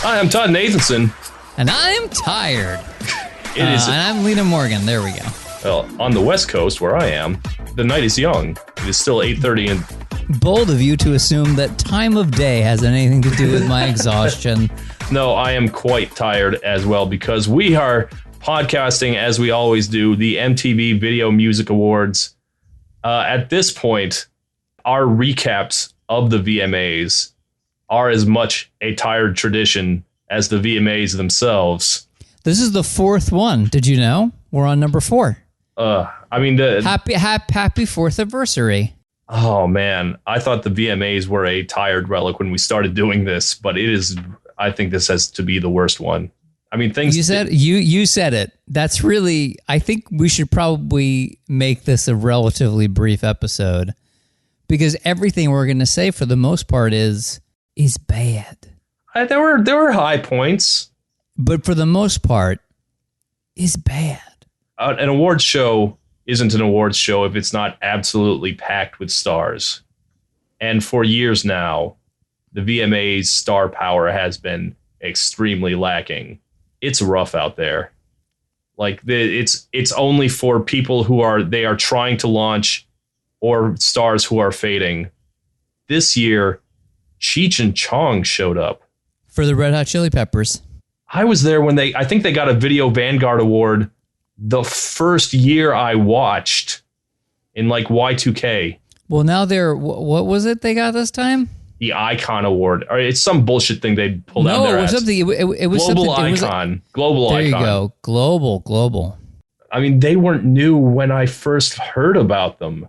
Hi, I'm Todd Nathanson. And I'm tired. It is. And I'm Lena Morgan. There we go. Well, on the West Coast, where I am, the night is young. It is still 8:30 and... Bold of you to assume that time of day has anything to do with my exhaustion. No, I am quite tired as well because we are podcasting, as we always do, the MTV Video Music Awards. At this point, our recaps of the VMAs are as much a tired tradition as the VMAs themselves. This is the fourth one. Did you know? We're on number 4. I mean, happy fourth anniversary. Oh man, I thought the VMAs were a tired relic when we started doing this, but it is. I think this has to be the worst one. I mean, things you said you said it. That's really. I think we should probably make this a relatively brief episode because everything we're going to say, for the most part, is bad. There were high points, but for the most part, is bad. An awards show isn't an awards show if it's not absolutely packed with stars. And for years now, the VMA's star power has been extremely lacking. It's rough out there. Like it's only for people who are trying to launch or stars who are fading. This year, Cheech and Chong showed up. For the Red Hot Chili Peppers. I was there when I think they got a Video Vanguard Award the first year I watched in like Y2K. Well, now what was it they got this time? The Icon Award. Or it's some bullshit thing they pulled out their ass. It was Global something, Icon. Global there Icon. There you go. Global. I mean, they weren't new when I first heard about them.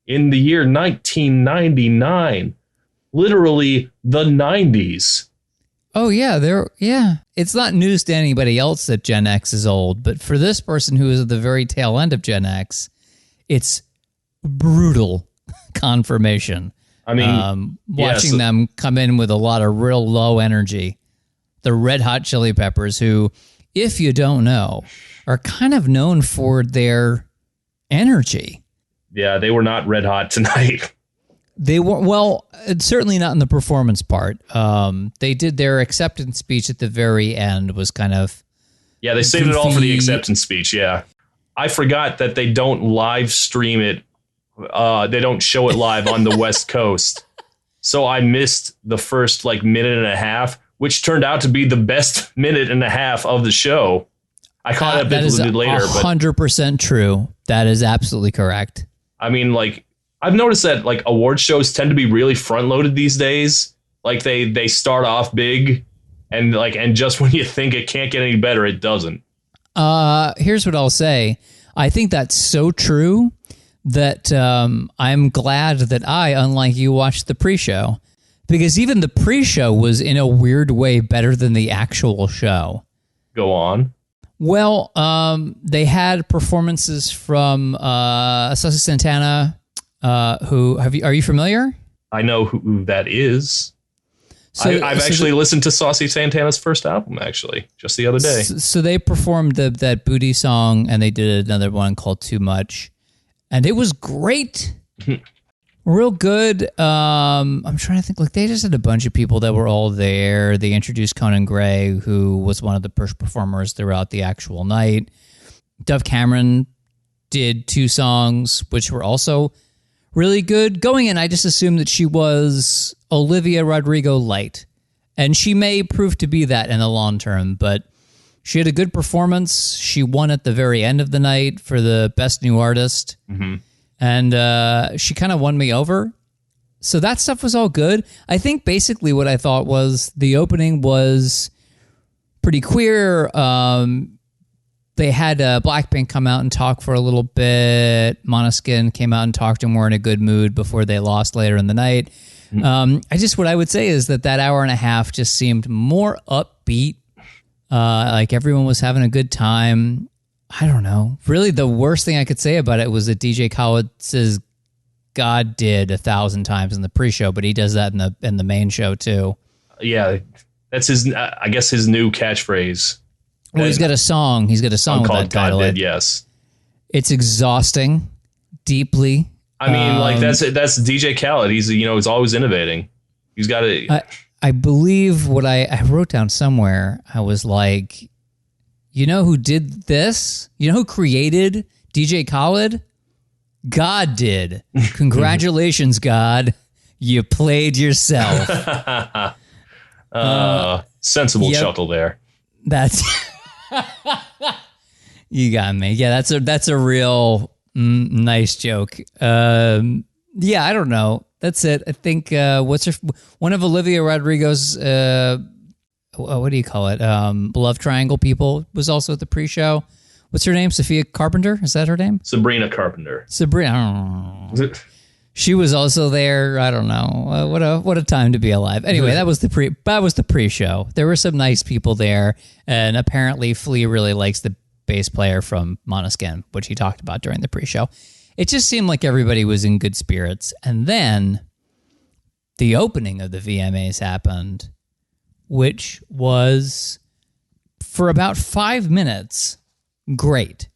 In the year 1999. Literally the 90s. Oh, yeah. It's not news to anybody else that Gen X is old, but for this person who is at the very tail end of Gen X, it's brutal confirmation. I mean, watching them come in with a lot of real low energy. The Red Hot Chili Peppers, who, if you don't know, are kind of known for their energy. Yeah, they were not red hot tonight. They were, well, certainly not in the performance part. They did their acceptance speech at the very end was kind of... Yeah, they saved it all for the acceptance speech, yeah. I forgot that they don't live stream it. They don't show it live on the West Coast. So I missed the first minute and a half, which turned out to be the best minute and a half of the show. I caught up a bit later. That is 100% true. That is absolutely correct. I mean, I've noticed that award shows tend to be really front loaded these days. Like they start off big and just when you think it can't get any better, it doesn't. Here's what I'll say. I think that's so true that I'm glad that I, unlike you, watched the pre-show because even the pre-show was in a weird way better than the actual show. Go on. Well, they had performances from Saucy Santana. Are you familiar? I know who that is. I've actually listened to Saucy Santana's first album, actually, just the other day. So they performed that Booty song, and they did another one called Too Much, and it was great. Real good. I'm trying to think, they just had a bunch of people that were all there. They introduced Conan Gray, who was one of the performers throughout the actual night. Dove Cameron did 2 songs, which were also really good. Going in, I just assumed that she was Olivia Rodrigo light, and she may prove to be that in the long term, but she had a good performance. She won at the very end of the night for the Best New Artist, and she kind of won me over. So that stuff was all good. I think basically what I thought was the opening was pretty queer. They had Blackpink come out and talk for a little bit. Måneskin came out and talked and were in a good mood before they lost later in the night. What I would say is that hour and a half just seemed more upbeat. Everyone was having a good time. I don't know. Really, the worst thing I could say about it was that DJ Khalid says God did 1,000 times in the pre-show, but he does that in the main show too. Yeah, that's his. I guess his new catchphrase. Well, he's got a song. He's got a song with that title. God did, yes. It's exhausting, deeply. I mean, that's DJ Khaled. He's always innovating. He's got a. I believe what I wrote down somewhere, I was like, you know who did this? You know who created DJ Khalid? God did. Congratulations, God. You played yourself. Sensible chuckle there. That's you got me. Yeah, that's a real nice joke. Yeah, I don't know. That's it. I think one of Olivia Rodrigo's what do you call it? Love triangle people was also at the pre-show. What's her name? Sophia Carpenter? Is that her name? Sabrina Carpenter. Sabrina. She was also there. I don't know. What a time to be alive. Anyway, that was the pre-show. There were some nice people there, and apparently Flea really likes the bass player from Måneskin, which he talked about during the pre-show. It just seemed like everybody was in good spirits. And then the opening of the VMAs happened, which was, for about 5 minutes, great.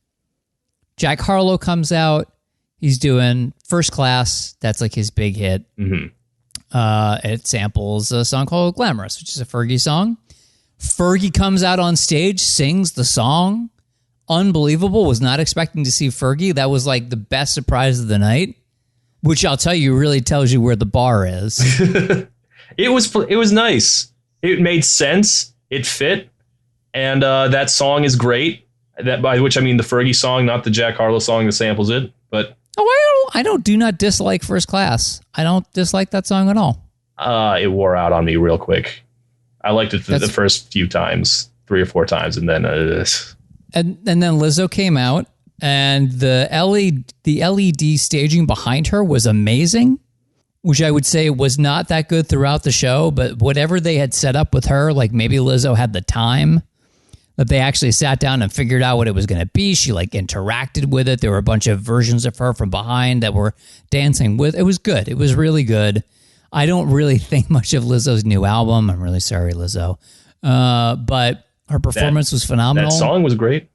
Jack Harlow comes out. He's doing First Class. That's like his big hit. Mm-hmm. It samples a song called Glamorous, which is a Fergie song. Fergie comes out on stage, sings the song. Unbelievable. Was not expecting to see Fergie. That was like the best surprise of the night, which I'll tell you really tells you where the bar is. It was nice. It made sense. It fit. And that song is great. That, by which I mean the Fergie song, not the Jack Harlow song that samples it. But I do not dislike First Class. I don't dislike that song at all. It wore out on me real quick. I liked it the first few times, 3 or 4 times, and then and then Lizzo came out, and the LED staging behind her was amazing, which I would say was not that good throughout the show, but whatever they had set up with her, like maybe Lizzo had the time that they actually sat down and figured out what it was going to be. She like interacted with it. There were a bunch of versions of her from behind that were dancing with. It was good. It was really good. I don't really think much of Lizzo's new album. I'm really sorry, Lizzo. But her performance was phenomenal. That song was great.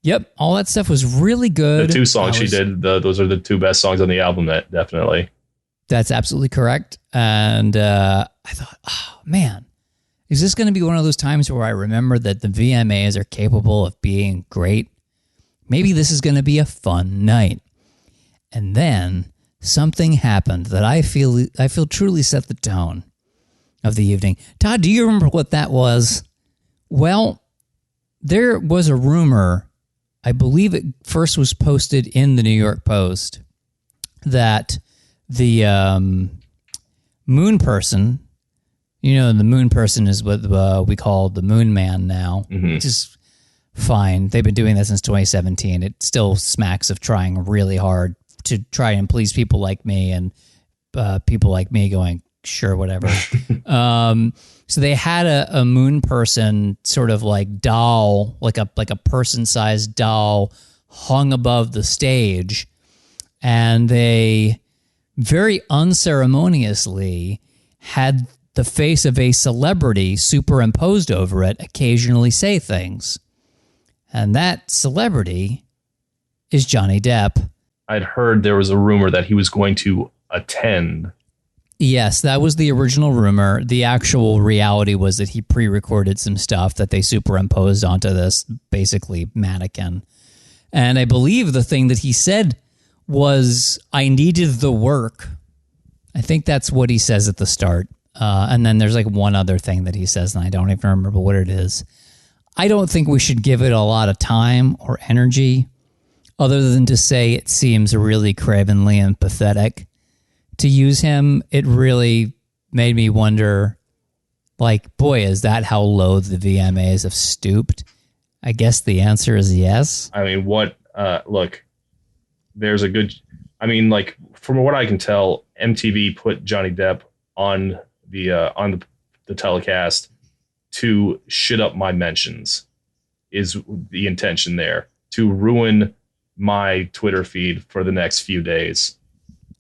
Yep. All that stuff was really good. The 2 songs she did, those are the 2 best songs on the album, definitely. That's absolutely correct. And I thought, oh, man, is this going to be one of those times where I remember that the VMAs are capable of being great? Maybe this is going to be a fun night. And then something happened that I feel truly set the tone of the evening. Todd, do you remember what that was? Well, there was a rumor, I believe it first was posted in the New York Post, that the moon person, the moon person is what we call the moon man now, which is fine. They've been doing that since 2017. It still smacks of trying really hard to try and please people like me, and people like me going, sure, whatever. So they had a moon person sort of like doll, like a person-sized doll hung above the stage, and they very unceremoniously had the face of a celebrity superimposed over it occasionally say things. And that celebrity is Johnny Depp. I'd heard there was a rumor that he was going to attend. Yes, that was the original rumor. The actual reality was that he pre-recorded some stuff that they superimposed onto this basically mannequin. And I believe the thing that he said was, I needed the work. I think that's what he says at the start. And then there's like one other thing that he says, and I don't even remember what it is. I don't think we should give it a lot of time or energy, other than to say it seems really cravenly and pathetic to use him. It really made me wonder, like, boy, is that how low the VMAs have stooped? I guess the answer is yes. I mean, look, there's a good, like, from what I can tell, MTV put Johnny Depp on the telecast to shit up my mentions, is the intention there, to ruin my Twitter feed for the next few days.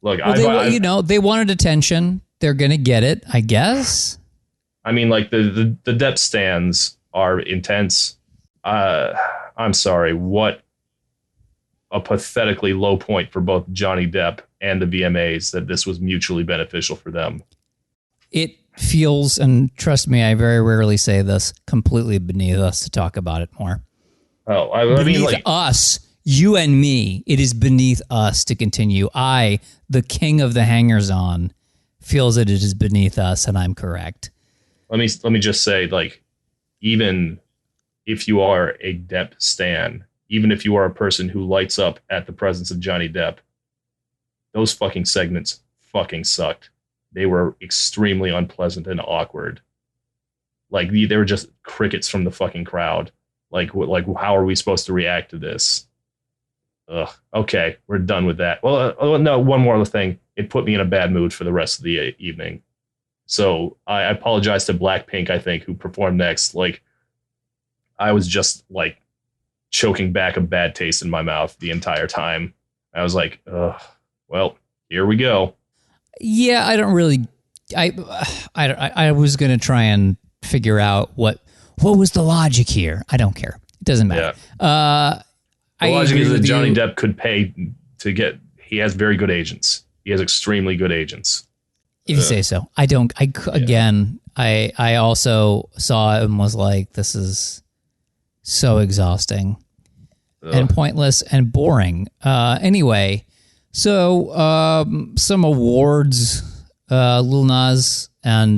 Look, they wanted attention. They're going to get it, I guess. I mean, like, the Depp stands are intense. I'm sorry. What a pathetically low point for both Johnny Depp and the VMAs that this was mutually beneficial for them. It feels, and trust me, I very rarely say this, completely beneath us to talk about it more. Oh, I Beneath mean, like us, you and me, it is beneath us to continue. I, the king of the hangers-on, feels that it is beneath us, and I'm correct. let me just say, like, even if you are a Depp stan, even if you are a person who lights up at the presence of Johnny Depp, those fucking segments fucking sucked. They were extremely unpleasant and awkward. Like, they were just crickets from the fucking crowd. Like, how are we supposed to react to this? Ugh. Okay, we're done with that. Well, no, one more thing. It put me in a bad mood for the rest of the evening. So I apologize to Blackpink, I think, who performed next. Like, I was just, like, choking back a bad taste in my mouth the entire time. I was like, ugh, well, here we go. Yeah, I don't really... I was going to try and figure out what was the logic here. I don't care. It doesn't matter. Yeah. The logic is that Johnny Depp could pay to get... He has very good agents. He has extremely good agents. If you say so. Again, I also saw it and was like, this is so exhausting and pointless and boring. Anyway, so some awards, Lil Nas and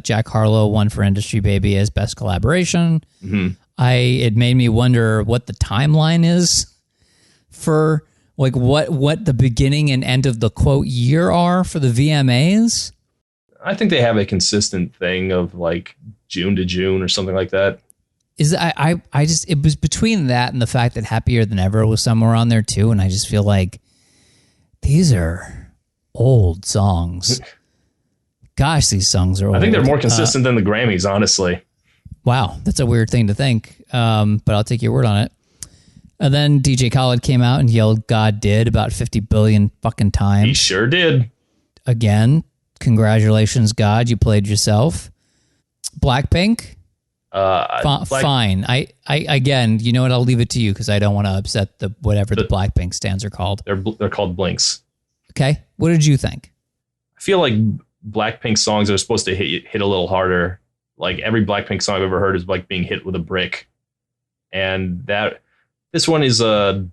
Jack Harlow won for Industry Baby as Best Collaboration. Mm-hmm. It made me wonder what the timeline is for... Like what the beginning and end of the quote year are for the VMAs? I think they have a consistent thing of like June to June or something like that. I just, it was between that and the fact that Happier Than Ever was somewhere on there too, and I just feel like these are old songs. Gosh, these songs are old. I think they're more consistent than the Grammys, honestly. Wow, that's a weird thing to think, but I'll take your word on it. And then DJ Khalid came out and yelled "God did" about 50 billion fucking times. He sure did. Again, congratulations, God, you played yourself. Blackpink, fine. I again, you know what? I'll leave it to you because I don't want to upset the Blackpink stands are called. They're called Blinks. Okay, what did you think? I feel like Blackpink songs are supposed to hit a little harder. Like every Blackpink song I've ever heard is like being hit with a brick, and that. This one is a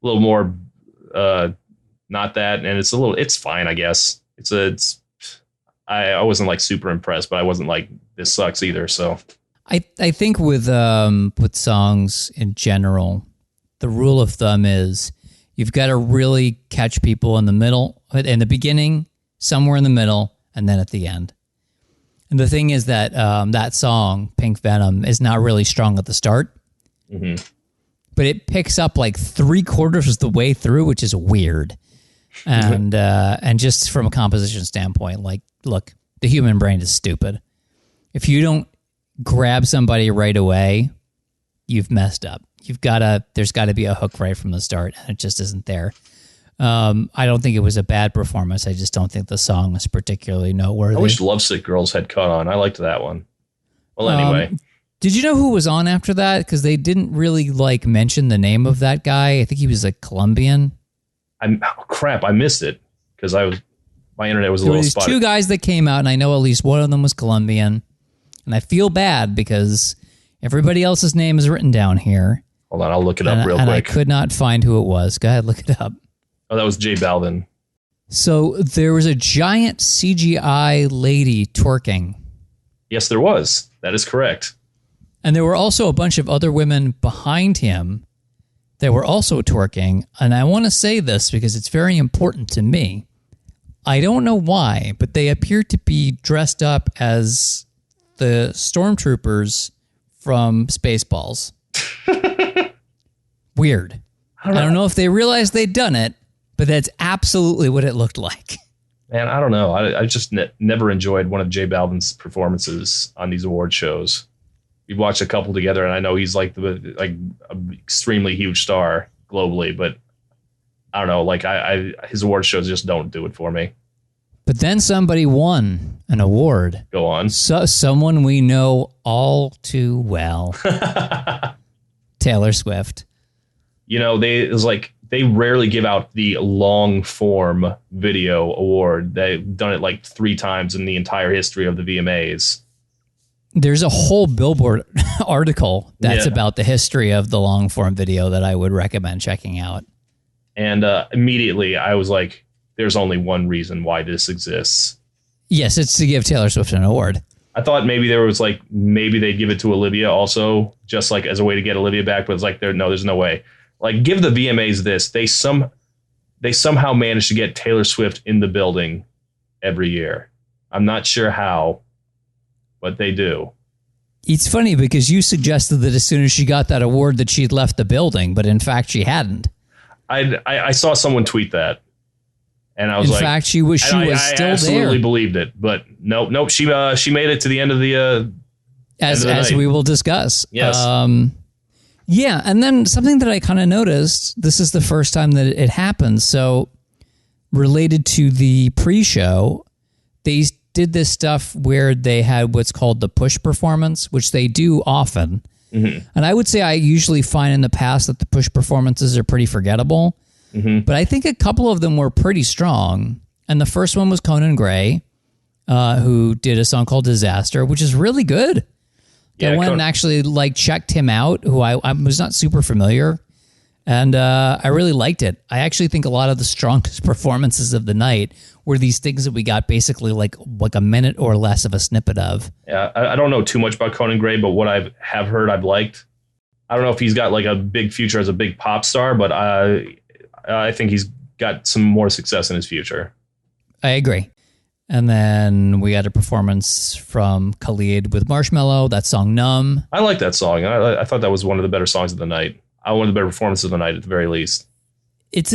little more not that, and it's fine, I guess. I wasn't like super impressed, but I wasn't like this sucks either. So I think with songs in general, the rule of thumb is you've got to really catch people in the middle, in the beginning, somewhere in the middle, and then at the end. And the thing is that that song, Pink Venom, is not really strong at the start. Mm-hmm. But it picks up like 3/4 of the way through, which is weird. And just from a composition standpoint, like, look, the human brain is stupid. If you don't grab somebody right away, you've messed up. There's got to be a hook right from the start, and it just isn't there. I don't think it was a bad performance. I just don't think the song was particularly noteworthy. I wish Lovesick Girls had caught on. I liked that one. Well, anyway. Did you know who was on after that? Because they didn't really like mention the name of that guy. I think he was like Colombian. Crap, I missed it because my internet was a little little spotty. There were these two guys that came out, and I know at least one of them was Colombian. And I feel bad because everybody else's name is written down here. Hold on, I'll look it up real quick. And I could not find who it was. Go ahead, look it up. Oh, that was J Balvin. So there was a giant CGI lady twerking. Yes, there was. That is correct. And there were also a bunch of other women behind him that were also twerking. And I want to say this because it's very important to me. I don't know why, but they appear to be dressed up as the stormtroopers from Spaceballs. Weird. I don't know if they realized they'd done it, but that's absolutely what it looked like. Man, I don't know. I just never enjoyed one of J Balvin's performances on these award shows. We've watched a couple together, and I know he's like an extremely huge star globally, but I don't know. Like his award shows just don't do it for me. But then somebody won an award. Go on. Someone we know all too well. Taylor Swift. You know, it was like they rarely give out the long form video award. They've done it like 3 times in the entire history of the VMAs. There's a whole Billboard article that's about the history of the long form video that I would recommend checking out. And immediately I was like, there's only one reason why this exists. Yes, it's to give Taylor Swift an award. I thought maybe there was like, maybe they'd give it to Olivia also, just like as a way to get Olivia back. But it's like, there's no way. Like, give the VMAs this. They somehow managed to get Taylor Swift in the building every year. I'm not sure how, but they do. It's funny because you suggested that as soon as she got that award that she'd left the building, but in fact she hadn't. I saw someone tweet that, and I was like, in fact, she was still there. I absolutely believed it, but nope. She made it to the end of the as we will discuss. Yes. Yeah, and then something that I kind of noticed. This is the first time that it happened. So, related to the pre-show, they did this stuff where they had what's called the push performance, which they do often. Mm-hmm. And I would say I usually find in the past that the push performances are pretty forgettable. Mm-hmm. But I think a couple of them were pretty strong. And the first one was Conan Gray, who did a song called Disaster, which is really good. I went and actually checked him out, who I was not super familiar. And I really liked it. I actually think a lot of the strongest performances of the night were these things that we got basically like a minute or less of a snippet of. Yeah, I don't know too much about Conan Gray, but what I have heard, I've liked. I don't know if he's got like a big future as a big pop star, but I think he's got some more success in his future. I agree. And then we had a performance from Khalid with Marshmallow, that song Numb. I like that song. I thought that was one of the better songs of the night. One of the better performances of the night at the very least. It's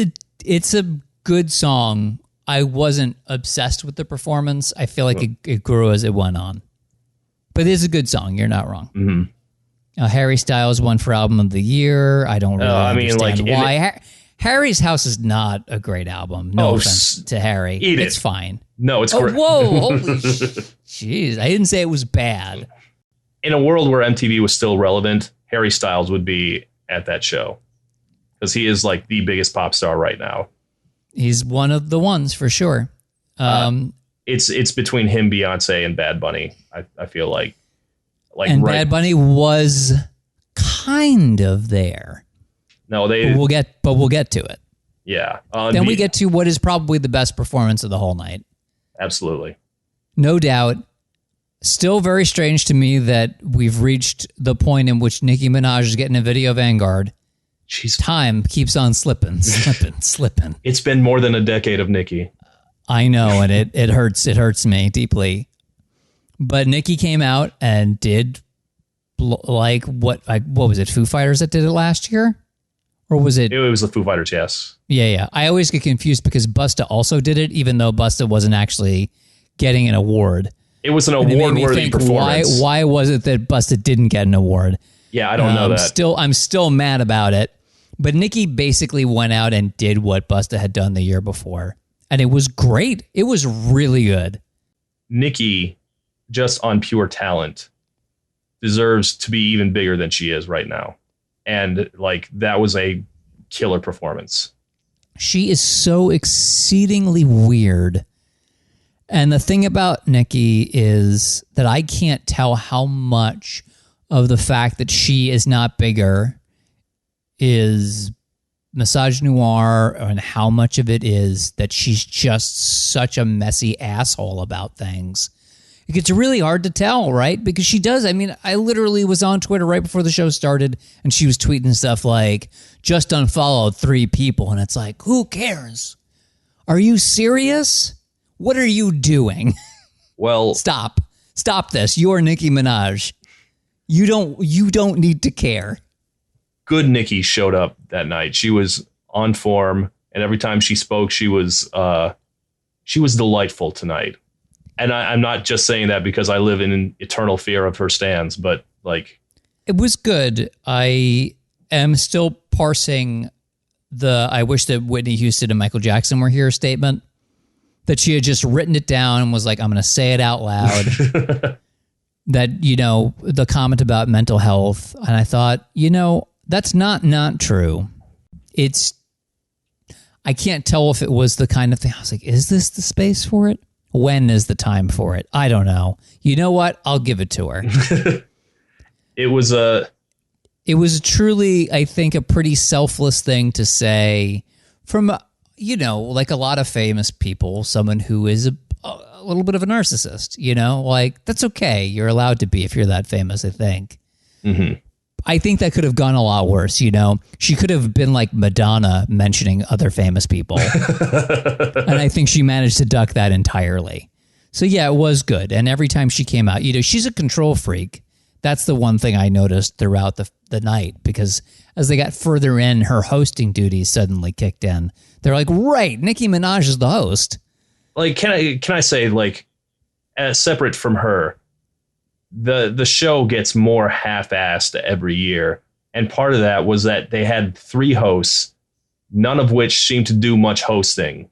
a good song. I wasn't obsessed with the performance. I feel like it grew as it went on. But it is a good song. You're not wrong. Mm-hmm. Harry Styles won for Album of the Year. I don't really understand why. Harry's House is not a great album. No offense to Harry. It's fine. No, it's great. Whoa. Holy jeez. I didn't say it was bad. In a world where MTV was still relevant, Harry Styles would be at that show because he is like the biggest pop star right now. He's one of the ones for sure. It's between him, Beyonce, and Bad Bunny. I feel like and Bad Bunny was kind of there. No, we'll get to it. Yeah. Then we get to what is probably the best performance of the whole night. Absolutely. No doubt. Still very strange to me that we've reached the point in which Nicki Minaj is getting a video Vanguard. Time keeps on slipping. It's been more than a decade of Nicki. I know, and it hurts. It hurts me deeply. But Nicki came out and did what was it? Foo Fighters that did it last year? Or was it? It was the Foo Fighters, yes. Yeah. I always get confused because Busta also did it, even though Busta wasn't actually getting an award. It was an award-worthy performance. Why was it that Busta didn't get an award? Yeah, I don't know that. I'm still mad about it. But Nicki basically went out and did what Busta had done the year before. And it was great. It was really good. Nicki, just on pure talent, deserves to be even bigger than she is right now. And that was a killer performance. She is so exceedingly weird. And the thing about Nicki is that I can't tell how much of the fact that she is not bigger is misogynoir and how much of it is that she's just such a messy asshole about things. It gets really hard to tell, right? Because she does. I mean, I literally was on Twitter right before the show started and she was tweeting stuff like, just unfollowed 3 people. And it's like, who cares? Are you serious? What are you doing? Well, stop this. You are Nicki Minaj. You don't need to care. Good Nicki showed up that night. She was on form, and every time she spoke, she was delightful tonight. And I'm not just saying that because I live in an eternal fear of her stans, but it was good. I am still parsing the I wish that Whitney Houston and Michael Jackson were here statement. That she had just written it down and was like, I'm going to say it out loud. That, the comment about mental health. And I thought, that's not true. It's I can't tell if it was the kind of thing. I was like, is this the space for it? When is the time for it? I don't know. You know what? I'll give it to her. It was truly, I think, a pretty selfless thing to say from, you know, like a lot of famous people, someone who is a little bit of a narcissist, you know, like that's okay. You're allowed to be if you're that famous, I think. Mm-hmm. I think that could have gone a lot worse, you know. She could have been like Madonna mentioning other famous people. And I think she managed to duck that entirely. So yeah, it was good. And every time she came out, you know, she's a control freak. That's the one thing I noticed throughout the night, because as they got further in, her hosting duties suddenly kicked in. They're like, right, Nicki Minaj is the host. Like, can I say, like, separate from her, the show gets more half-assed every year. And part of that was that they had 3 hosts, none of which seemed to do much hosting.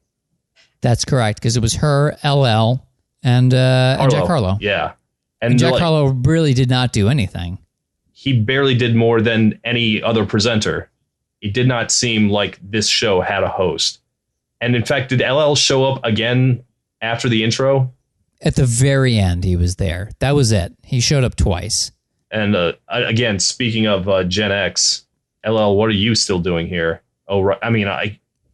That's correct, because it was her, LL, and Jack Harlow. Yeah. And Jack Harlow really did not do anything. He barely did more than any other presenter. It did not seem like this show had a host. And in fact, did LL show up again after the intro? At the very end, he was there. That was it. He showed up twice. And again, speaking of Gen X, LL, what are you still doing here? Oh, right. I mean,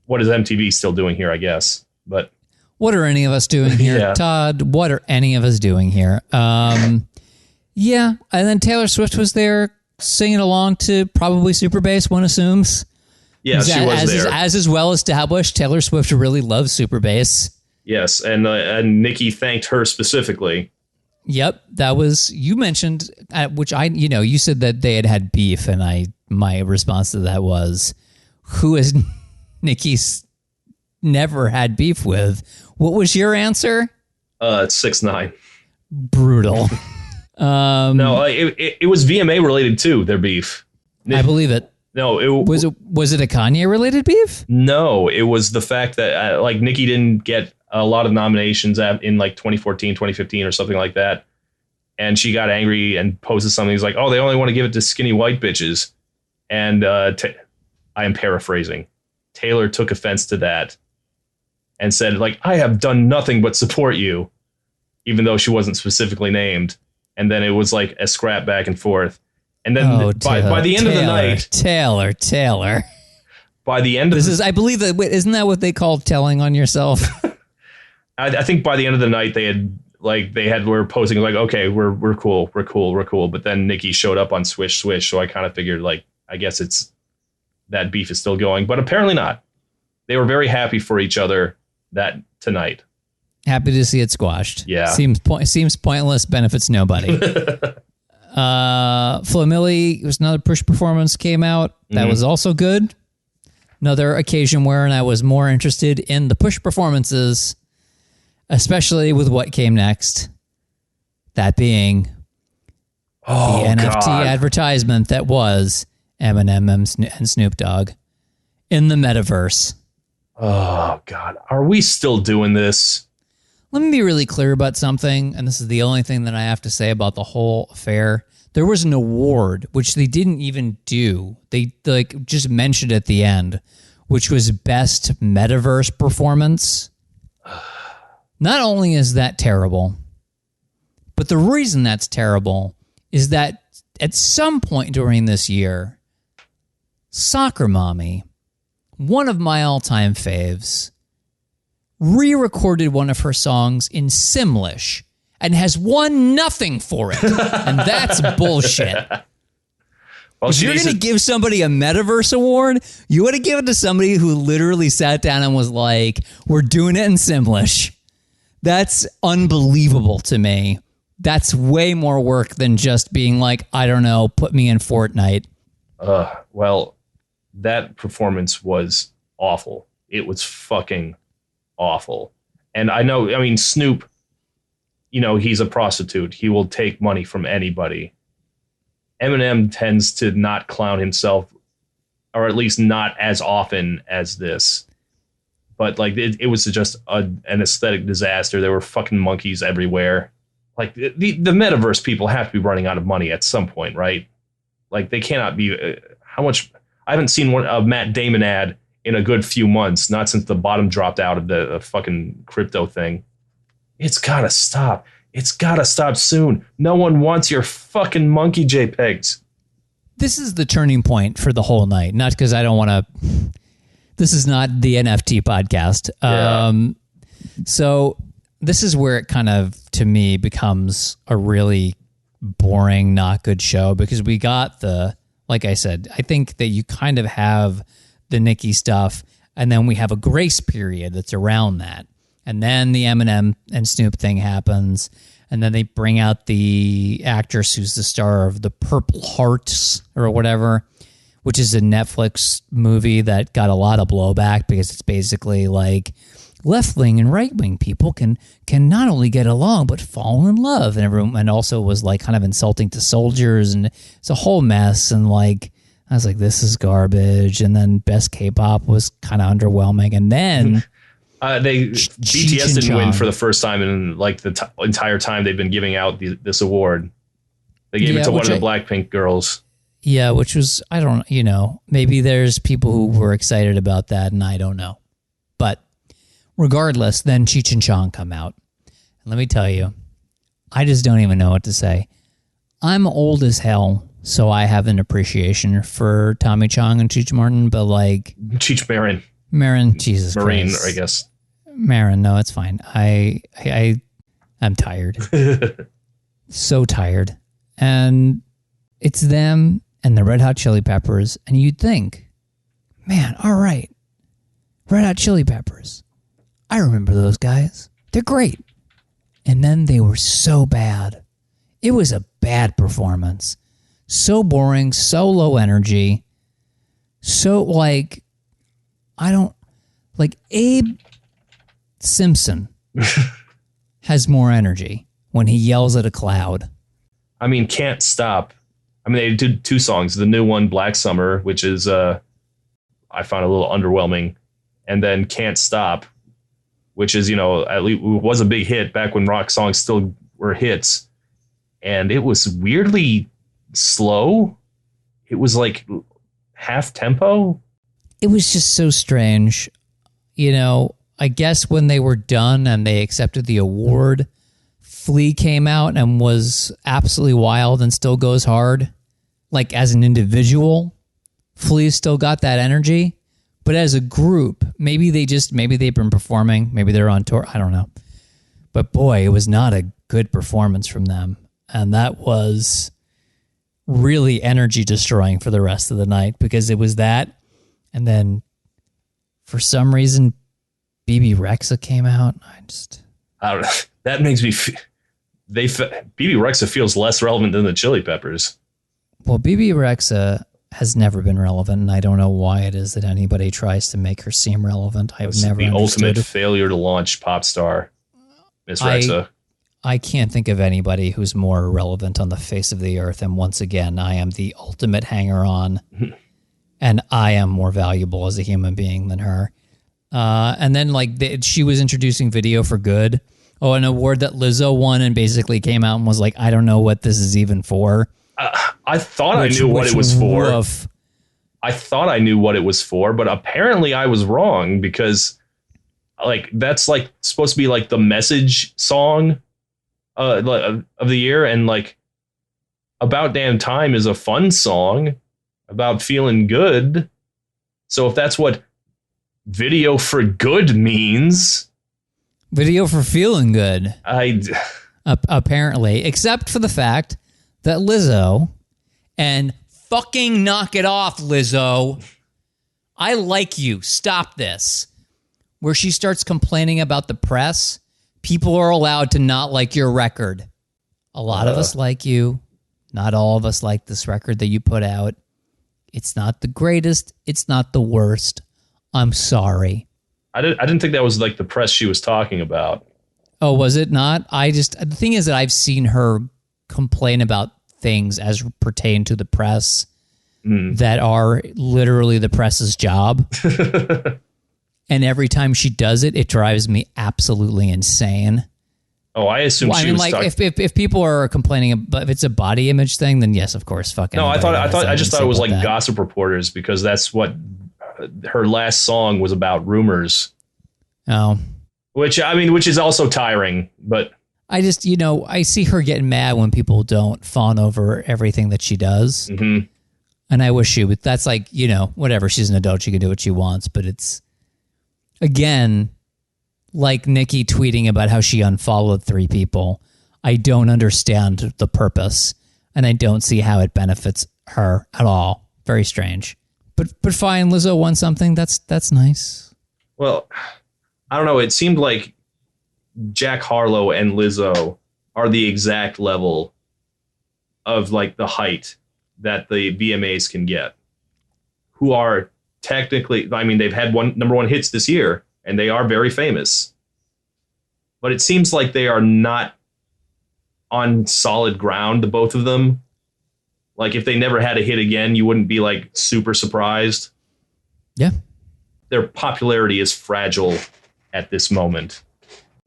what is MTV still doing here, I guess? But what are any of us doing here? Yeah. Todd, what are any of us doing here? Yeah. And then Taylor Swift was there singing along to probably Super Bass, one assumes. Yeah, she was there. As is well established, Taylor Swift really loves Super Bass. Yes, and Nicki thanked her specifically. Yep, that was, you mentioned, which you said that they had beef, and my response to that was, who has Nicki's never had beef with? What was your answer? It's 6ix9ine. Brutal. No, it was VMA related too. Their beef. I believe it. No, was it a Kanye related beef? No, it was the fact that like Nicki didn't get a lot of nominations in like 2014, 2015 or something like that. And she got angry and posted something. He's like, oh, they only want to give it to skinny white bitches. And I am paraphrasing. Taylor took offense to that and said, like, I have done nothing but support you, even though she wasn't specifically named. And then it was like a scrap back and forth. And then by the end of the night, Taylor. By the end of I believe that. Wait, isn't that what they call telling on yourself? I think by the end of the night were posting like, okay, we're cool. But then Nicki showed up on Swish, so I kind of figured like, I guess it's that beef is still going, but apparently not. They were very happy for each other that tonight. Happy to see it squashed. Yeah, seems pointless, benefits nobody. Flo Milli was another push performance came out. That was also good. Another occasion where I was more interested in the push performances, especially with what came next. That being the NFT advertisement that was Eminem and Snoop Dogg in the Metaverse. Oh, God. Are we still doing this? Let me be really clear about something, and this is the only thing that I have to say about the whole affair. There was an award, which they didn't even do. They just mentioned at the end, which was Best Metaverse Performance. Not only is that terrible, but the reason that's terrible is that at some point during this year, Soccer Mommy, one of my all-time faves, re-recorded one of her songs in Simlish and has won nothing for it. And that's bullshit. Well, if you're going to give somebody a Metaverse award, you would have given it to somebody who literally sat down and was like, we're doing it in Simlish. That's unbelievable to me. That's way more work than just being like, I don't know, put me in Fortnite. Well, that performance was awful. It was fucking awful. And I mean, Snoop, he's a prostitute. He will take money from anybody. Eminem tends to not clown himself, or at least not as often as this. But like it was just an aesthetic disaster. There were fucking monkeys everywhere. Like the Metaverse people have to be running out of money at some point, right? Like they cannot be. How much? I haven't seen a Matt Damon ad in a good few months, not since the bottom dropped out of the fucking crypto thing. It's gotta stop. It's gotta stop soon. No one wants your fucking monkey JPEGs. This is the turning point for the whole night. Not because I don't want to. This is not the NFT podcast. Yeah. So this is where it kind of, to me, becomes a really boring, not good show, because we got like I said, I think that you kind of have the Nicki stuff, and then we have a grace period that's around that. And then the Eminem and Snoop thing happens, and then they bring out the actress who's the star of The Purple Hearts or whatever, which is a Netflix movie that got a lot of blowback because it's basically like left-wing and right-wing people can not only get along but fall in love, and everyone, and also was like kind of insulting to soldiers, and it's a whole mess. And like I was like, this is garbage. And then Best K-pop was kind of underwhelming, and then BTS didn't win for the first time in like the entire time they've been giving out this award. They gave it to one of the Blackpink girls. Yeah, which was, I don't, maybe there's people who were excited about that, and I don't know. But regardless, then Cheech and Chong come out. And let me tell you, I just don't even know what to say. I'm old as hell, so I have an appreciation for Tommy Chong and Cheech Martin, but like... Cheech Marin. Marin, Jesus Marine, Christ. I guess. Marin, no, it's fine. I'm tired. So tired. And it's them and the Red Hot Chili Peppers, and you'd think, man, all right, Red Hot Chili Peppers. I remember those guys. They're great. And then they were so bad. It was a bad performance. So boring, so low energy. So like, Abe Simpson has more energy when he yells at a cloud. I mean, Can't Stop. I mean, they did 2 songs. The new one, Black Summer, which is, I found a little underwhelming. And then Can't Stop, which is, at least was a big hit back when rock songs still were hits. And it was weirdly slow. It was like half tempo. It was just so strange. I guess when they were done and they accepted the award, Flea came out and was absolutely wild and still goes hard. Like as an individual, Flea still got that energy. But as a group, maybe they've been performing. Maybe they're on tour. I don't know. But boy, it was not a good performance from them. And that was really energy destroying for the rest of the night, because it was that. And then for some reason, BB Rexa came out. I don't know. That makes me... BB Rexa feels less relevant than the Chili Peppers. Well, BB Rexa has never been relevant, and I don't know why it is that anybody tries to make her seem relevant. I've never the understood ultimate failure to launch pop star, Miss Rexa. I can't think of anybody who's more relevant on the face of the earth, and once again, I am the ultimate hanger-on, and I am more valuable as a human being than her. And then she was introducing Video for Good. Oh, an award that Lizzo won, and basically came out and was like, I don't know what this is even for. I thought I knew what it was for. Woof. I thought I knew what it was for, but apparently I was wrong, because that's supposed to be like the message song of the year, and About Damn Time is a fun song about feeling good. So if that's what Video for Good means, Video for feeling good. Apparently, except for the fact that Lizzo, and fucking knock it off, Lizzo. I like you. Stop this. Where she starts complaining about the press, people are allowed to not like your record. A lot of us like you. Not all of us like this record that you put out. It's not the greatest. It's not the worst. I'm sorry. I didn't think that was the press she was talking about. Oh, was it not? The thing is that I've seen her complain about things as pertain to the press that are literally the press's job. And every time she does it, it drives me absolutely insane. Oh, I assume she was talking... if people are complaining about, if it's a body image thing, then yes, of course, fucking. No, I just thought it was gossip reporters, because that's what her last song was about rumors. Oh, which is also tiring, but I just, I see her getting mad when people don't fawn over everything that she does. Mm-hmm. And I wish she would. That's like, whatever. She's an adult. She can do what she wants. But it's, again, like Nicki tweeting about how she unfollowed 3 people. I don't understand the purpose, and I don't see how it benefits her at all. Very strange. But fine, Lizzo won something. That's nice. Well, I don't know. It seemed like Jack Harlow and Lizzo are the exact level of like the height that the VMAs can get, who are technically, they've had number 1 hits this year and they are very famous, but it seems like they are not on solid ground, the both of them. Like if they never had a hit again, you wouldn't be like super surprised. Yeah. Their popularity is fragile at this moment.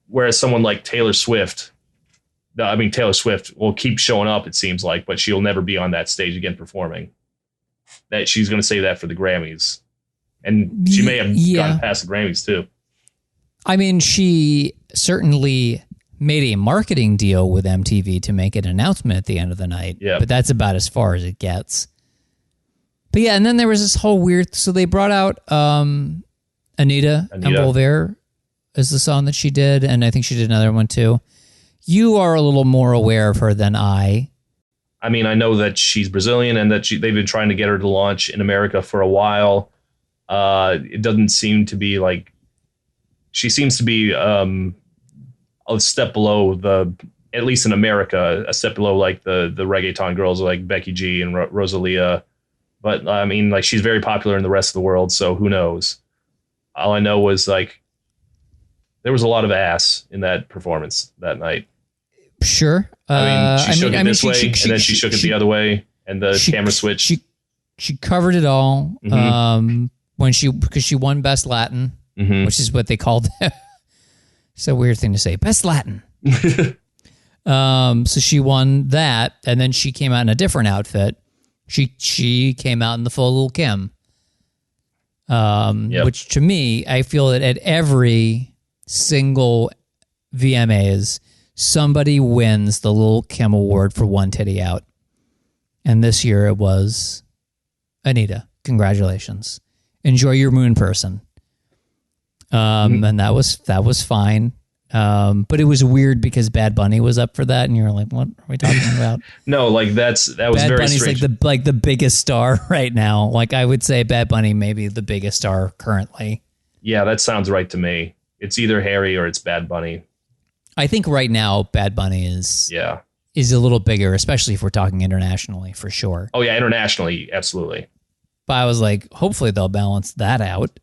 Whereas someone like Taylor Swift will keep showing up, it seems like, but she'll never be on that stage again performing. That she's going to say that for the Grammys. And she may have gotten past the Grammys too. I mean, she certainly made a marketing deal with MTV to make an announcement at the end of the night. Yeah. But that's about as far as it gets. But yeah, and then there was this whole weird... So they brought out Anita. And Volver is the song that she did, and I think she did another one too. You are a little more aware of her than I. I mean, I know that she's Brazilian and that they've been trying to get her to launch in America for a while. It doesn't seem to be like... She seems to be a step below at least in America, a step below like the reggaeton girls like Becky G and Rosalia. But I mean, like she's very popular in the rest of the world, so who knows? All I know was like there was a lot of ass in that performance that night. Sure. She shook it this way, and then she shook it the other way, and the camera switched. She covered it all. Mm-hmm. Because she won Best Latin, mm-hmm. which is what they called it. It's a weird thing to say. Best Latin. So she won that, and then she came out in a different outfit. She came out in the full Lil' Kim. Which to me, I feel that at every single VMAs, somebody wins the Lil' Kim award for one titty out. And this year it was Anita. Congratulations. Enjoy your moon person. And that was fine. But it was weird because Bad Bunny was up for that, and you're like, "What are we talking about?" No, like that was Bad very Bunny's strange. like the biggest star right now. Like I would say, Bad Bunny may be the biggest star currently. Yeah, that sounds right to me. It's either Harry or it's Bad Bunny. I think right now Bad Bunny is a little bigger, especially if we're talking internationally, for sure. Oh yeah, internationally, absolutely. But I was like, hopefully they'll balance that out.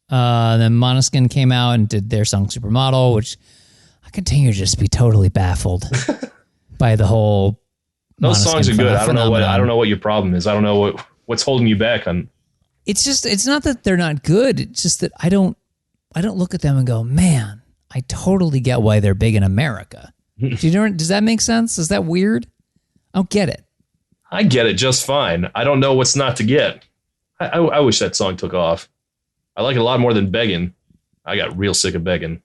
Then Måneskin came out and did their song Supermodel, which I continue to just be totally baffled by the whole. Those songs are good. I don't know what your problem is. I don't know what's holding you back on. It's not that they're not good. It's just that I don't look at them and go, man, I totally get why they're big in America. Does that make sense? Is that weird? I don't get it. I get it just fine. I don't know what's not to get. I wish that song took off. I like it a lot more than Beggin'. I got real sick of Beggin'.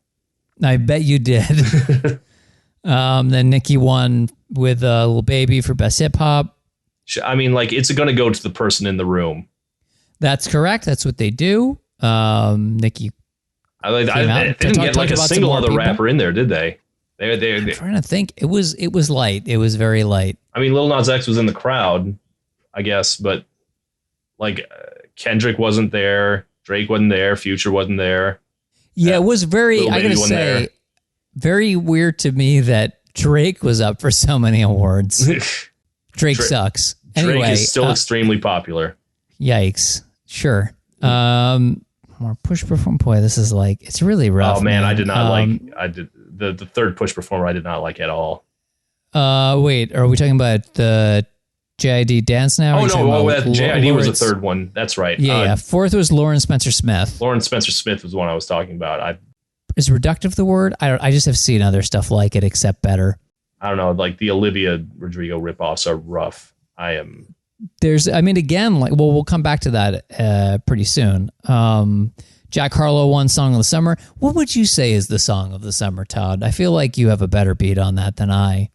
I bet you did. Then Nicki won with Lil Baby for Best Hip Hop. I mean, like, it's going to go to the person in the room. That's correct. That's what they do. Nicki. They didn't get like a single other rapper in there, did they? I'm trying to think. It was light. It was very light. I mean, Lil Nas X was in the crowd, I guess, but like Kendrick wasn't there. Drake wasn't there. Future wasn't there. Yeah, it was very, I gotta say, very weird to me that Drake was up for so many awards. Drake sucks. Anyway, Drake is still extremely popular. Yikes. Sure. More push perform. Boy, this is like, it's really rough. Oh man, I did not the third push performer I did not like at all. Wait, are we talking about the JID dance now? Oh no, JID was the third one. That's right. Yeah. Fourth was Lauren Spencer Smith. Lauren Spencer Smith was the one I was talking about. Is reductive the word? I just have seen other stuff like it, except better. I don't know. Like the Olivia Rodrigo ripoffs are rough. I am again, like, well, we'll come back to that pretty soon. Jack Harlow won Song of the Summer. What would you say is the Song of the Summer, Todd? I feel like you have a better beat on that than I.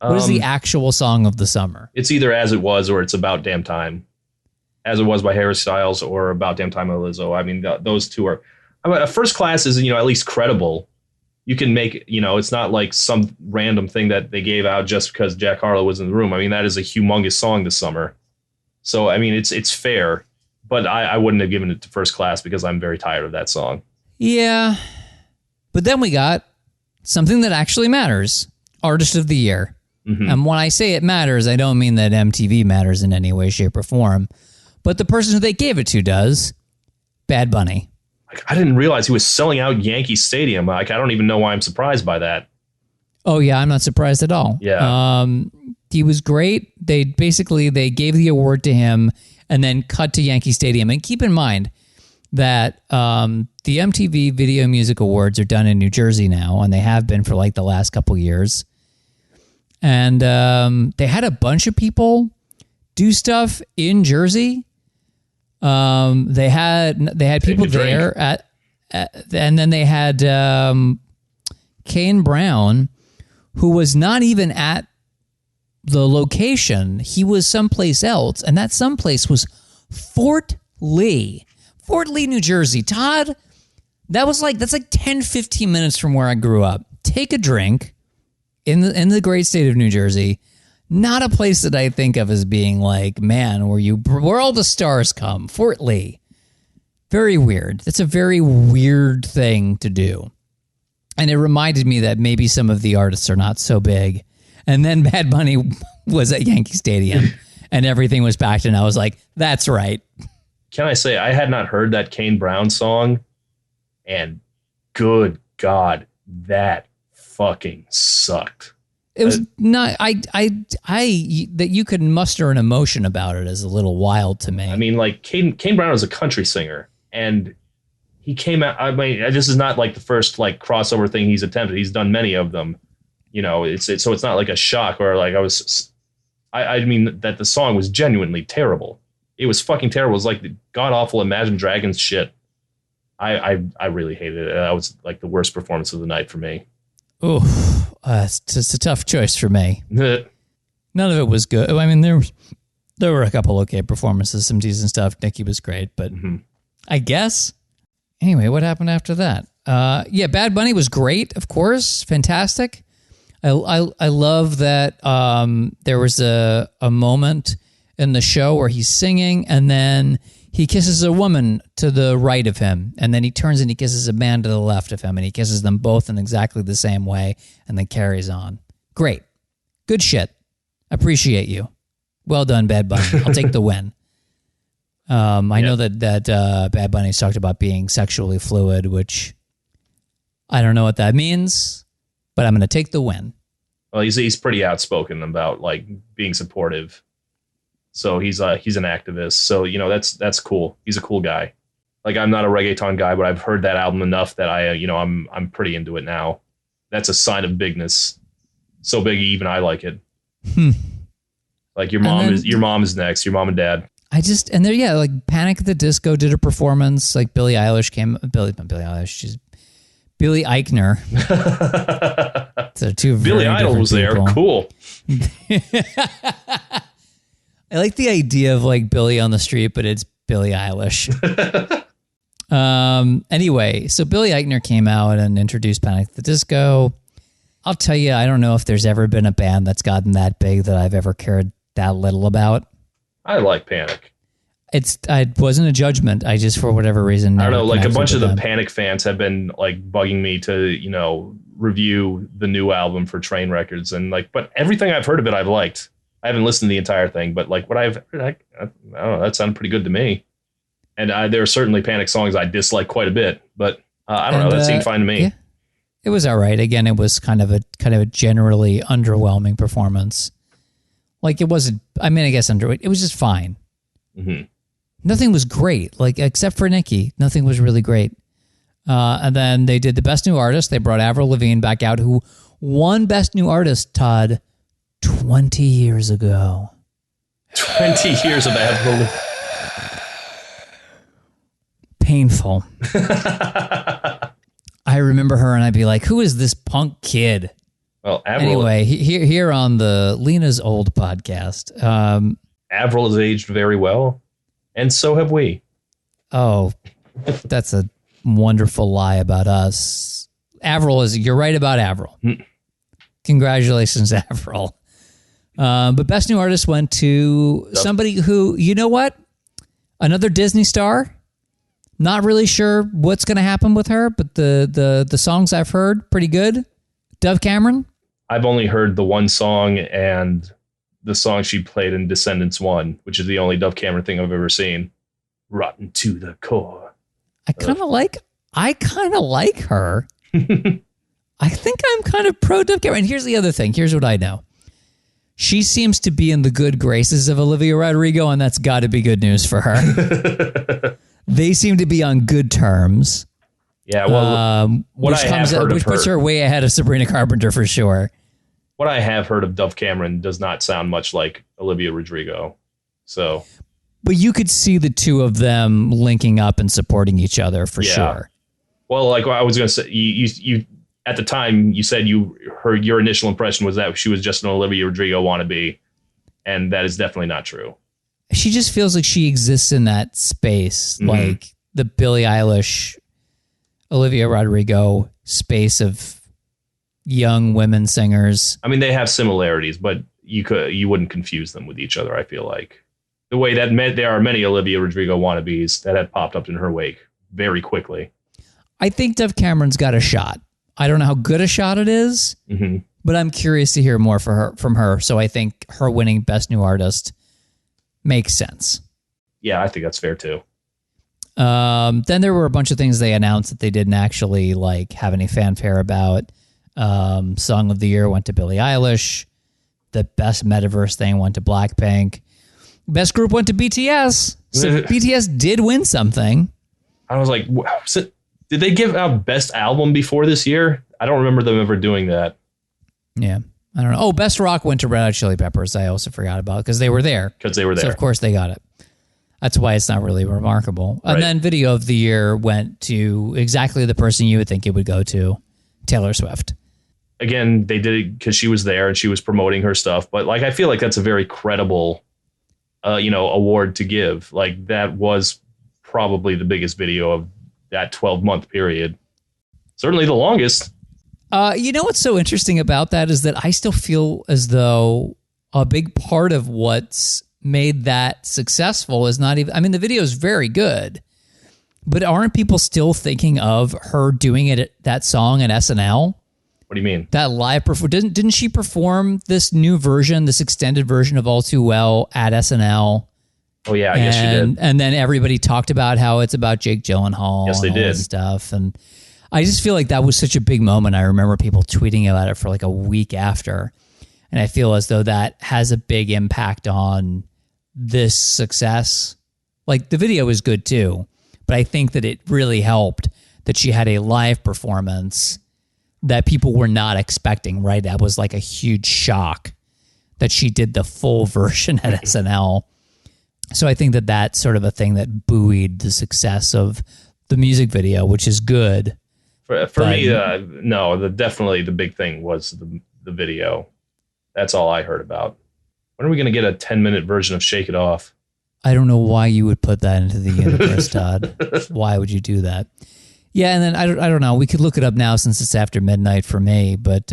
What is the actual Song of the Summer? It's either As It Was or it's About Damn Time. As It Was by Harry Styles or About Damn Time by Lizzo. I mean, those two are... First Class is, at least credible. You can make, it's not like some random thing that they gave out just because Jack Harlow was in the room. I mean, that is a humongous song this summer. So, I mean, it's fair, but I wouldn't have given it to First Class because I'm very tired of that song. Yeah. But then we got something that actually matters. Artist of the Year. Mm-hmm. And when I say it matters, I don't mean that MTV matters in any way, shape, or form. But the person who they gave it to does. Bad Bunny. I didn't realize he was selling out Yankee Stadium. I don't even know why I'm surprised by that. Oh, yeah, I'm not surprised at all. Yeah. He was great. They gave the award to him and then cut to Yankee Stadium. And keep in mind that the MTV Video Music Awards are done in New Jersey now, and they have been for like the last couple years. And they had a bunch of people do stuff in Jersey. They had people there and then they had Kane Brown, who was not even at the location. He was someplace else, and that someplace was Fort Lee, New Jersey. Todd, that's like 10, 15 minutes from where I grew up. Take a drink in the great state of New Jersey. Not a place that I think of as being like, man, where all the stars come. Fort Lee. Very weird. It's a very weird thing to do. And it reminded me that maybe some of the artists are not so big. And then Bad Bunny was at Yankee Stadium and everything was packed. And I was like, that's right. Can I say, I had not heard that Kane Brown song. And good God, that fucking sucked. It was not. That you could muster an emotion about it is a little wild to me. I mean, like Kane Brown is a country singer, and he came out. I mean, this is not like the first like crossover thing he's attempted. He's done many of them. So it's not like a shock or like I mean that the song was genuinely terrible. It was fucking terrible. It was like the god awful Imagine Dragons shit. I really hated it. That was like the worst performance of the night for me. Oh, it's a tough choice for me. None of it was good. I mean, there were a couple okay performances, some decent stuff. Nicki was great, but I guess. Anyway, what happened after that? Bad Bunny was great, of course, fantastic. I love that there was a moment in the show where he's singing and then he kisses a woman to the right of him, and then he turns and he kisses a man to the left of him, and he kisses them both in exactly the same way, and then carries on. Great. Good shit. Appreciate you. Well done, Bad Bunny. I'll take the win. I know that Bad Bunny's talked about being sexually fluid, which I don't know what that means, but I'm going to take the win. Well, he's pretty outspoken about like being supportive. So he's an activist. So, that's cool. He's a cool guy. Like, I'm not a reggaeton guy, but I've heard that album enough that I'm pretty into it now. That's a sign of bigness. So big, even I like it. Like your mom is next. Your mom and dad. Like Panic at the Disco did a performance. Like Billie Eilish. She's Billy Eichner. So two very Billy Idol was people. There. Cool. I like the idea of like Billy on the street, but it's Billie Eilish. Anyway, so Billy Eichner came out and introduced Panic at the Disco. I'll tell you, I don't know if there's ever been a band that's gotten that big that I've ever cared that little about. I like Panic. I wasn't a judgment. I just, for whatever reason, I don't know. Like a bunch of the Panic fans have been like bugging me to, review the new album for Train Records, and like, but everything I've heard of it, I've liked. I haven't listened to the entire thing, but like what I've heard, I don't know, that sounded pretty good to me. And there are certainly Panic songs I dislike quite a bit, but I don't know. That seemed fine to me. Yeah, it was all right. Again, it was kind of a generally underwhelming performance. Like it wasn't. I mean, I guess it was just fine. Mm-hmm. Nothing was great, like except for Nicki. Nothing was really great. And then they did the Best New Artist. They brought Avril Lavigne back out, who won Best New Artist, Todd, 20 years ago. 20 years of Avril. Painful. I remember her and I'd be like, who is this punk kid? Well, Avril, anyway, here on the Lena's Old podcast. Avril has aged very well, and so have we. Oh, that's a wonderful lie about us. You're right about Avril. Congratulations, Avril. But Best New Artist went to somebody who, you know what? Another Disney star. Not really sure what's going to happen with her, but the songs I've heard, pretty good. Dove Cameron? I've only heard the one song and the song she played in Descendants 1, which is the only Dove Cameron thing I've ever seen. Rotten to the core. I kind of like her. I think I'm kind of pro Dove Cameron. And here's the other thing. Here's what I know. She seems to be in the good graces of Olivia Rodrigo, and that's got to be good news for her. They seem to be on good terms. Yeah, well, which puts her way ahead of Sabrina Carpenter for sure. What I have heard of Dove Cameron does not sound much like Olivia Rodrigo. So, but you could see the two of them linking up and supporting each other for sure. Well, like I was going to say, you at the time you said your initial impression was that she was just an Olivia Rodrigo wannabe, and that is definitely not true. She just feels like she exists in that space, like the Billie Eilish, Olivia Rodrigo space of young women singers. I mean, they have similarities, but you wouldn't confuse them with each other. I feel like the way that there are many Olivia Rodrigo wannabes that had popped up in her wake very quickly. I think Dove Cameron's got a shot. I don't know how good a shot it is, but I'm curious to hear more from her. So I think her winning Best New Artist makes sense. Yeah, I think that's fair too. Then there were a bunch of things they announced that they didn't actually have any fanfare about. Song of the Year went to Billie Eilish. The Best Metaverse thing went to Blackpink. Best Group went to BTS. So BTS did win something. I was like, did they give out Best Album before this year? I don't remember them ever doing that. Yeah. I don't know. Oh, Best Rock went to Red Hot Chili Peppers. I also forgot about because they were there. So, of course, they got it. That's why it's not really remarkable. And then Video of the Year went to exactly the person you would think it would go to, Taylor Swift. Again, they did it because she was there and she was promoting her stuff. But I feel like that's a very credible, award to give. That was probably the biggest video of that 12-month period. Certainly the longest. You know what's so interesting about that is that I still feel as though a big part of what's made that successful is not even... I mean, the video is very good, but aren't people still thinking of her doing that song at SNL? What do you mean? That live performance. Didn't she perform this new version, this extended version of All Too Well at SNL? Oh, yeah, I guess she did. And then everybody talked about how it's about Jake Gyllenhaal and all this stuff. And I just feel like that was such a big moment. I remember people tweeting about it for a week after. And I feel as though that has a big impact on this success. The video is good too, but I think that it really helped that she had a live performance that people were not expecting, right? That was a huge shock that she did the full version at SNL. So I think that that's sort of a thing that buoyed the success of the music video, which is good. For me, no, definitely the big thing was the video. That's all I heard about. When are we going to get a 10-minute version of Shake It Off? I don't know why you would put that into the universe, Todd. Why would you do that? Yeah, and then I don't know. We could look it up now since it's after midnight for me, but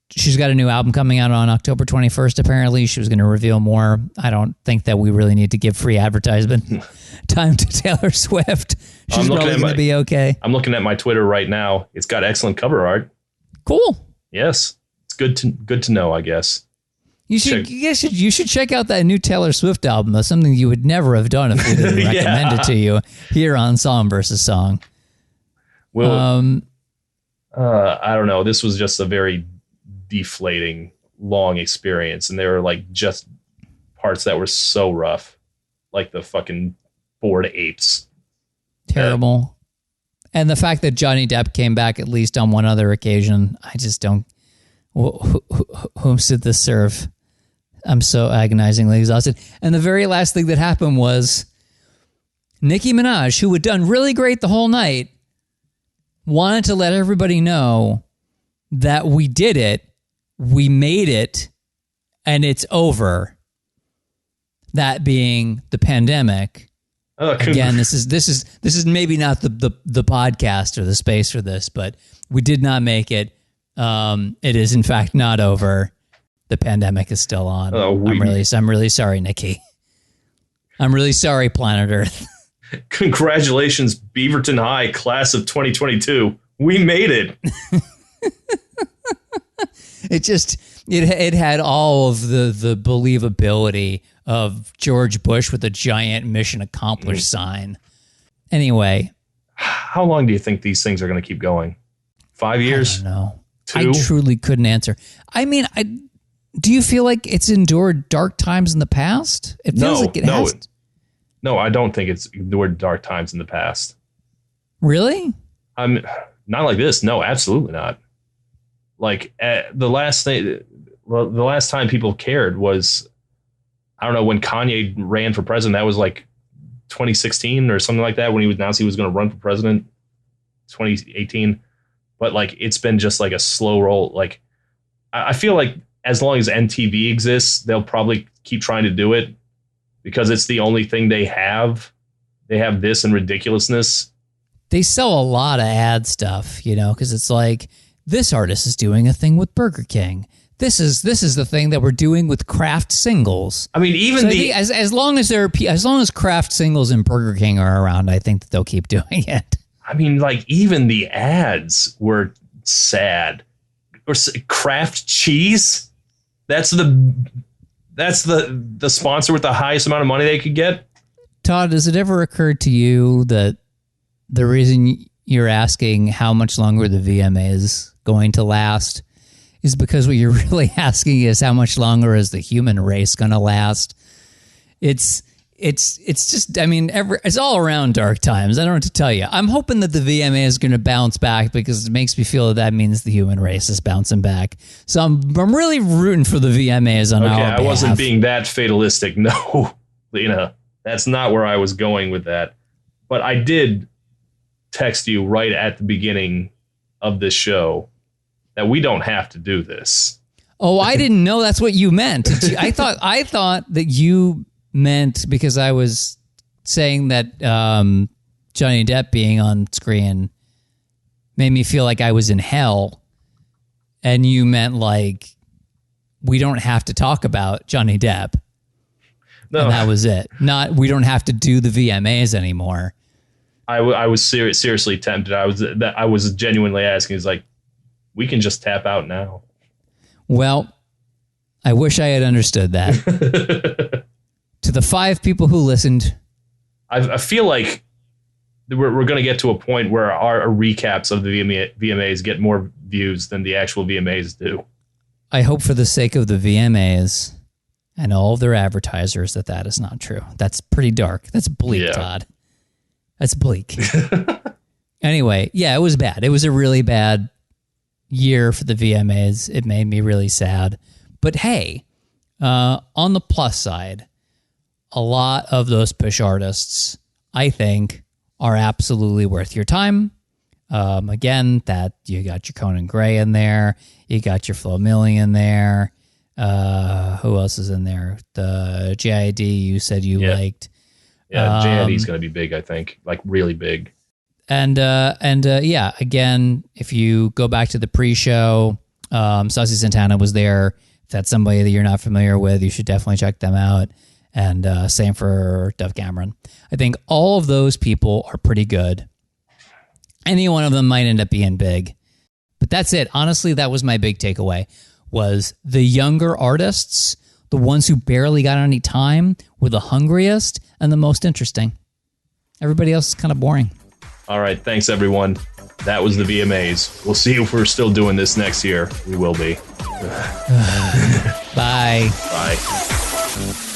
she's got a new album coming out on October 21st, apparently. She was going to reveal more. I don't think that we really need to give free advertisement time to Taylor Swift. She's probably going to be okay. I'm looking at my Twitter right now. It's got excellent cover art. Cool. Yes. It's good to know, I guess. You should check out that new Taylor Swift album. That's something you would never have done if we didn't recommend it to you here on Song versus Song. Well, I don't know. This was just a very deflating, long experience, and there were just parts that were so rough, like the fucking bored apes. Terrible. And the fact that Johnny Depp came back at least on one other occasion, I just don't... Whom should this serve? I'm so agonizingly exhausted. And the very last thing that happened was Nicki Minaj, who had done really great the whole night, wanted to let everybody know that we did it, we made it, and it's over. That being the pandemic. Again, this is maybe not the podcast or the space for this, but we did not make it. It is in fact not over. The pandemic is still on. I'm really sorry, Nicki. I'm really sorry, Planet Earth. Congratulations, Beaverton High, class of 2022. We made it. It had all of the believability of George Bush with a giant mission accomplished sign. Anyway. How long do you think these things are going to keep going? 5 years? I don't know. 2? I truly couldn't answer. I mean, do you feel like it's endured dark times in the past? It feels like it has. No, I don't think it's endured dark times in the past. Really? Not like this. No, absolutely not. Like the last time people cared was, I don't know, when Kanye ran for president. That was like 2016 or something like that, when he announced he was going to run for president. 2018. But like, it's been just like a slow roll. Like, I feel like as long as MTV exists, they'll probably keep trying to do it because it's the only thing they have. They have this and ridiculousness. They sell a lot of ad stuff, because it's like, this artist is doing a thing with Burger King. This is the thing that we're doing with Kraft singles. I mean, even as long as Kraft singles and Burger King are around, I think that they'll keep doing it. I mean, like, even the ads were sad. Or Kraft cheese. That's the sponsor with the highest amount of money they could get. Todd, has it ever occurred to you that the reason you're asking how much longer the VMA is going to last is because what you're really asking is how much longer is the human race going to last? It's just, I mean, it's all around dark times. I don't know what to tell you. I'm hoping that the VMA is going to bounce back because it makes me feel that means the human race is bouncing back. So I'm really rooting for the VMAs on our behalf. I wasn't being that fatalistic. No, that's not where I was going with that. But I did text you right at the beginning of this show that we don't have to do this. Oh, I didn't know that's what you meant. I thought that you meant because I was saying that Johnny Depp being on screen made me feel like I was in hell, and you meant like we don't have to talk about Johnny Depp. No, and that was it. Not we don't have to do the VMAs anymore. I was seriously tempted. I was genuinely asking. Is like, we can just tap out now. Well, I wish I had understood that. To the 5 people who listened, I feel like we're going to get to a point where our recaps of the VMAs get more views than the actual VMAs do. I hope for the sake of the VMAs and all of their advertisers that is not true. That's pretty dark. That's bleak, yeah. Todd. That's bleak. Anyway, yeah, it was bad. It was a really bad year for the VMAs. It made me really sad. But hey, on the plus side, a lot of those push artists, I think, are absolutely worth your time. Again, that you got your Conan Gray in there. You got your Flo Milli in there. Who else is in there? The JID you said you liked. Yeah, JID's going to be big, I think. Like, really big. And yeah, again, if you go back to the pre-show, Saucy Santana was there. If that's somebody that you're not familiar with, you should definitely check them out. And same for Dove Cameron. I think all of those people are pretty good. Any one of them might end up being big. But that's it. Honestly, that was my big takeaway, was the younger artists, the ones who barely got any time, were the hungriest and the most interesting. Everybody else is kind of boring. All right. Thanks, everyone. That was the VMAs. We'll see if we're still doing this next year. We will be. Bye. Bye.